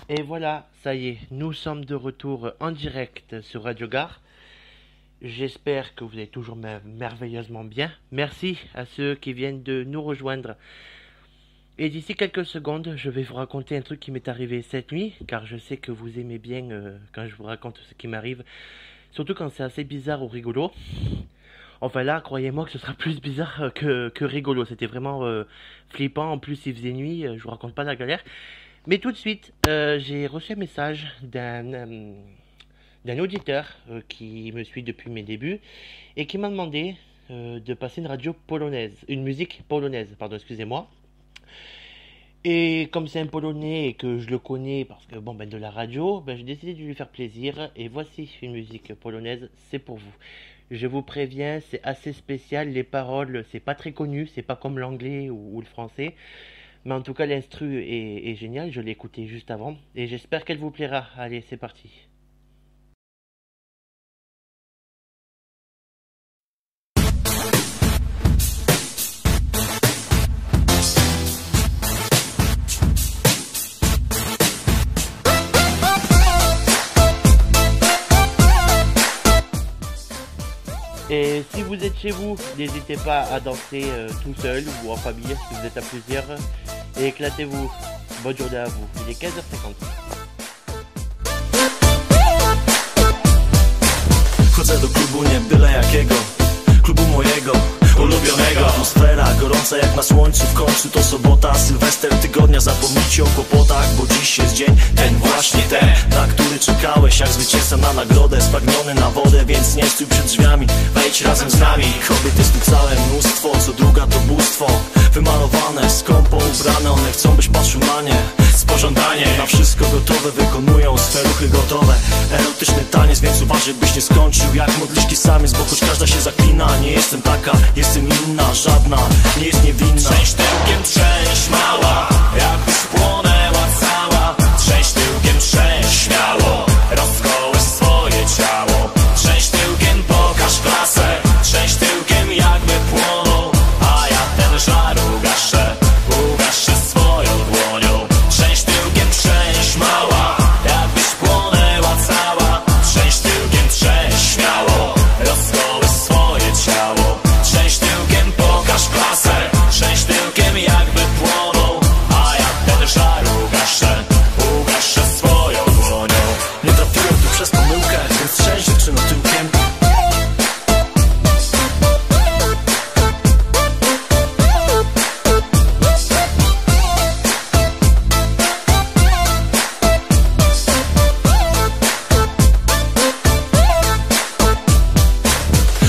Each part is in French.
Et voilà, ça y est, nous sommes de retour en direct sur Radio Gare. J'espère que vous allez toujours merveilleusement bien. Merci à ceux qui viennent de nous rejoindre. Et d'ici quelques secondes, je vais vous raconter un truc qui m'est arrivé cette nuit, car je sais que vous aimez bien quand je vous raconte ce qui m'arrive, surtout quand c'est assez bizarre ou rigolo. Enfin là, croyez-moi que ce sera plus bizarre que rigolo. C'était vraiment flippant. En plus, il faisait nuit. Je vous raconte pas la galère. Mais tout de suite, j'ai reçu un message d'un auditeur qui me suit depuis mes débuts et qui m'a demandé de passer une radio polonaise, une musique polonaise, pardon, excusez-moi. Et comme c'est un Polonais et que je le connais parce que bon ben de la radio, ben j'ai décidé de lui faire plaisir et voici une musique polonaise, c'est pour vous. Je vous préviens, c'est assez spécial, les paroles c'est pas très connu, c'est pas comme l'anglais ou le français, mais en tout cas l'instru est génial, je l'ai écouté juste avant et j'espère qu'elle vous plaira. Allez, c'est parti. Et si vous êtes chez vous, n'hésitez pas à danser tout seul ou en famille si vous êtes à plusieurs. Et éclatez-vous. Bonne journée à vous. Il est 15h50. Chodzę do klubu nie byle jakiego, klubu mojego ulubionego. Atmosfera gorąca jak na słońcu, w końcu to sobota, sylwester tygodnia. Zapomnijcie o kłopotach, bo dziś jest dzień ten właśnie ten, na który czekałeś jak zwycięzca na nagrodę. Spragniony na wodę, więc nie stój przed drzwiami, wejdź razem z nami. Kobiet jest tu całe mnóstwo, co druga to bóstwo. Wymalowane, skąpo ubrane, one chcą byś patrzył na nie z pożądaniem. Na wszystko gotowe, wykonują swe ruchy gotowe. Erotyczny taniec, więc uważaj byś nie skończył jak modliszki samiec, bo choć każda się zaklina. Nie jestem taka, jestem inna, żadna nie jest niewinna. Trzęść tyłkiem, trzęść mała, jakbyś płonęła cała. Trzęść tyłkiem, trzęść śmiało, rozkołysz swoje ciało. Trzęść tyłkiem, pokaż klasę, trzęść tyłkiem jakby płonął. A ja ten żar ugaszę, ugaszę swoją dłonią. Trzęść tyłkiem, trzęść mała, jakbyś płonęła cała. Trzęść tyłkiem, trzęść śmiało, rozkołysz swoje ciało. Trzęść tyłkiem, pokaż klasę, trzęść tyłkiem jakby płonął. A ja ten żar ugaszę, ugaszę swoją dłonią. Nie trafiłem tu przez pomyłkę, więc trzęść dziewczyno tyłkiem.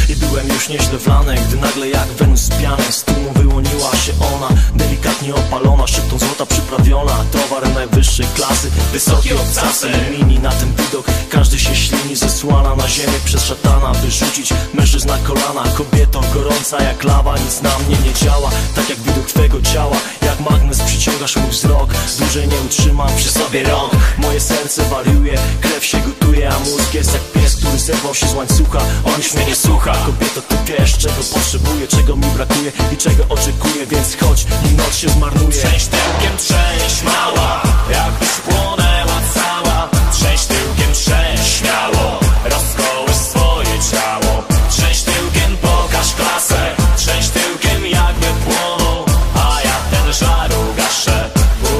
I byłem już nieźle wlany, gdy nagle jak Wenus z piany z tłumu wyłoniła się ona, delikatnie opalona, szczyptą złota przyprawiona. Towar najwyższej klasy, wysokie obcasy, mini na ten widok. Każdy się ślini, zesłana na ziemię przez szatana. Wyrzucić mężczyzn na kolana, kobieto gorąca jak lawa. Nic na mnie nie działa, tak jak widok twego ciała. Jak magnes przyciągasz mój wzrok, dłużej nie utrzymam przy sobie rąk. Moje serce wariuje, krew się gotuje, a mózg jest jak pies, który zerwał się z łańcucha. On już mnie nie słucha. Kobieto, ty wiesz, czego potrzebuję, czego mi brakuje i czego oczekuję, więc chodź, nim noc się zmarnuje. Trzęść tyłkiem, trzęść mała, jakbyś płonęła cała. Trzęść tyłkiem, trzęść śmiało, rozkołysz swoje ciało. Trzęść tyłkiem, pokaż klasę, trzęść tyłkiem jakby płonął. A ja ten żar ugaszę,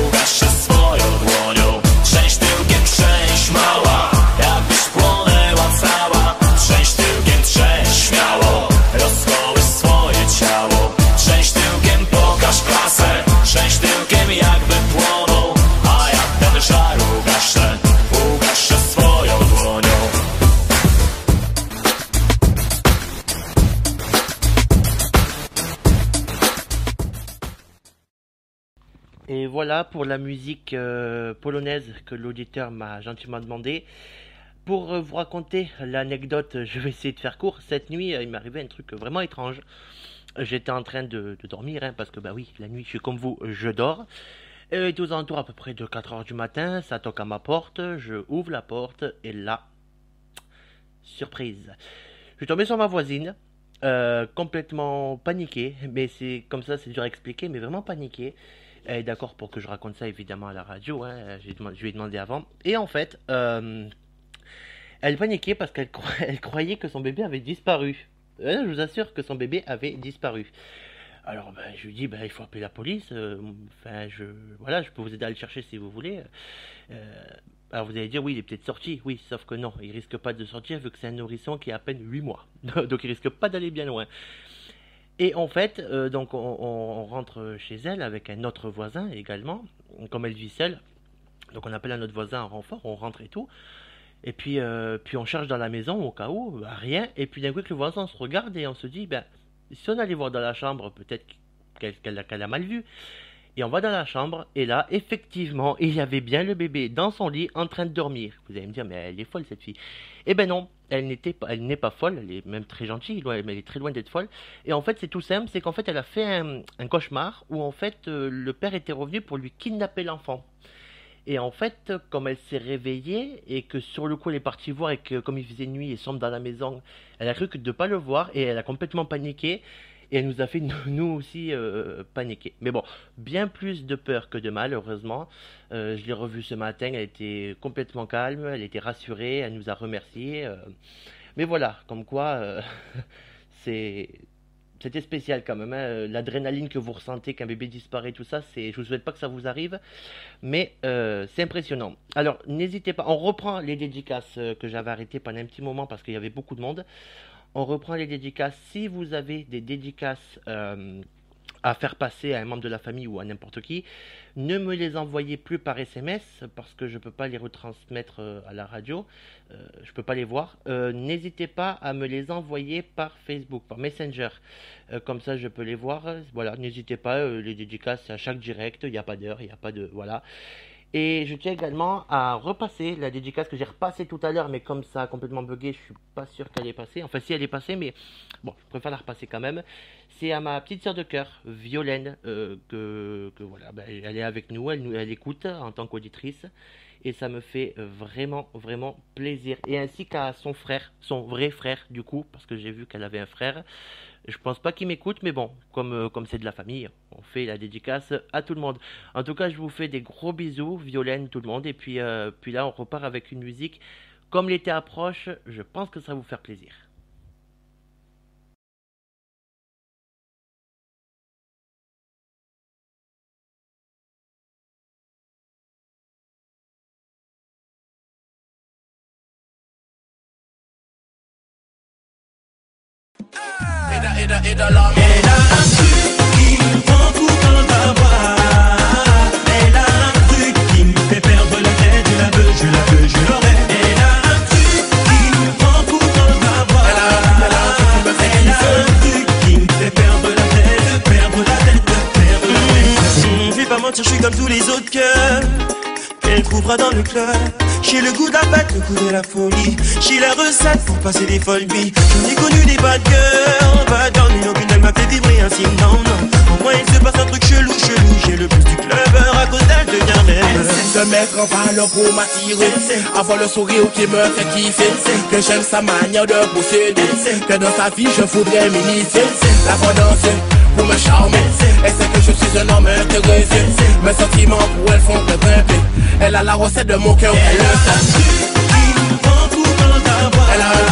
ugaszę swoją dłonią. Trzęść tyłkiem, trzęść mała, jakbyś płonęła cała. Trzęść tyłkiem, trzęść śmiało, rozkołysz swoje ciało. Trzęść tyłkiem, pokaż klasę, trzęść tyłkiem jakby płonął. A ja ten żar ugaszę, ugaszę swoją dłonią. Et voilà pour la musique polonaise que l'auditeur m'a gentiment demandé. Pour vous raconter l'anecdote, je vais essayer de faire court. Cette nuit, il m'est arrivé un truc vraiment étrange. J'étais en train de dormir, hein, parce que bah oui, la nuit, je suis comme vous, je dors. Il est aux alentours à peu près de 4 heures du matin, ça toque à ma porte, je ouvre la porte, et là, surprise. Je suis tombé sur ma voisine, complètement paniquée, mais c'est comme ça, c'est dur à expliquer, mais vraiment paniquée. Elle est d'accord pour que je raconte ça évidemment à la radio, hein. Je lui ai demandé avant. Et en fait, elle paniquait parce elle croyait que son bébé avait disparu. Je vous assure que son bébé avait disparu. Alors je lui dis, il faut appeler la police. Voilà, je peux vous aider à le chercher si vous voulez. Alors vous allez dire, oui, il est peut-être sorti. Oui, sauf que non, il risque pas de sortir vu que c'est un nourrisson qui a à peine 8 mois. Donc il risque pas d'aller bien loin. Et en fait, donc on rentre chez elle avec un autre voisin également, comme elle vit seule. Donc on appelle un autre voisin en renfort, on rentre et tout. Et puis on cherche dans la maison au cas où, rien. Et puis d'un coup, le voisin se regarde et on se dit, si on allait voir dans la chambre, peut-être qu'elle a mal vu. Et on va dans la chambre, et là, effectivement, il y avait bien le bébé dans son lit en train de dormir. Vous allez me dire, mais elle est folle cette fille. Eh ben non, elle n'est pas folle, elle est même très gentille, mais elle est très loin d'être folle. Et en fait, c'est tout simple, c'est qu'en fait, elle a fait un cauchemar où en fait, le père était revenu pour lui kidnapper l'enfant. Et en fait, comme elle s'est réveillée et que sur le coup elle est partie voir et que comme il faisait nuit et sombre dans la maison, elle a cru que de ne pas le voir et elle a complètement paniqué. Et elle nous a fait nous aussi paniquer. Mais bon, bien plus de peur que de mal, heureusement. Je l'ai revue ce matin, elle était complètement calme, elle était rassurée, elle nous a remerciés. Mais voilà, comme quoi, c'était spécial quand même. Hein. L'adrénaline que vous ressentez quand un bébé disparaît, tout ça, je vous souhaite pas que ça vous arrive. Mais c'est impressionnant. Alors, n'hésitez pas, on reprend les dédicaces que j'avais arrêtées pendant un petit moment parce qu'il y avait beaucoup de monde. On reprend les dédicaces. Si vous avez des dédicaces à faire passer à un membre de la famille ou à n'importe qui, ne me les envoyez plus par SMS parce que je ne peux pas les retransmettre à la radio. Je ne peux pas les voir. N'hésitez pas à me les envoyer par Facebook, par Messenger. Comme ça, je peux les voir. Voilà, n'hésitez pas. Les dédicaces à chaque direct. Il n'y a pas d'heure, il n'y a pas de... Voilà. Et je tiens également à repasser la dédicace que j'ai repassée tout à l'heure, mais comme ça a complètement bugué, je suis pas sûr qu'elle est passée. Enfin, si elle est passée, mais bon, je préfère la repasser quand même. C'est à ma petite sœur de cœur, Violaine, que voilà, elle est avec nous, elle écoute en tant qu'auditrice. Et ça me fait vraiment, vraiment plaisir. Et ainsi qu'à son frère, son vrai frère du coup, parce que j'ai vu qu'elle avait un frère. Je pense pas qu'il m'écoute, mais bon, comme c'est de la famille, on fait la dédicace à tout le monde. En tout cas, je vous fais des gros bisous, Violaine, tout le monde. Et puis là, on repart avec une musique. Comme l'été approche, je pense que ça va vous faire plaisir. Elle a un truc qui me prend tout dans ta voix. Elle a un truc qui me fait perdre la tête. Je la veux, je l'aurai. Elle a un truc qui me prend tout dans ta voix. Elle a un truc qui me fait perdre la tête. Je vais pas mentir, je suis comme tous les autres cœurs. Elle trouvera dans le club. J'ai le goût de la bête, le goût de la folie. J'ai la recette pour passer des folles nuits. J'en ai connu des bad girls, mais aucune d'elles m'a fait vibrer ainsi. Non. Au moins il se passe un truc chelou. J'ai le plus du club, à cause d'elle devient belle. Se mettre en valeur pour m'attirer. Avoir le sourire qui me fait kiffer. Que j'aime sa manière de procéder. Que dans sa vie je voudrais m'initier. La voir danser pour me charmer. Elle sait que je suis un homme intéressé. Mes sentiments pour elle font me grimper. Elle a la recette de mon cœur, elle le sait. Elle a un truc qui me prend tout dans ta voix. Elle a un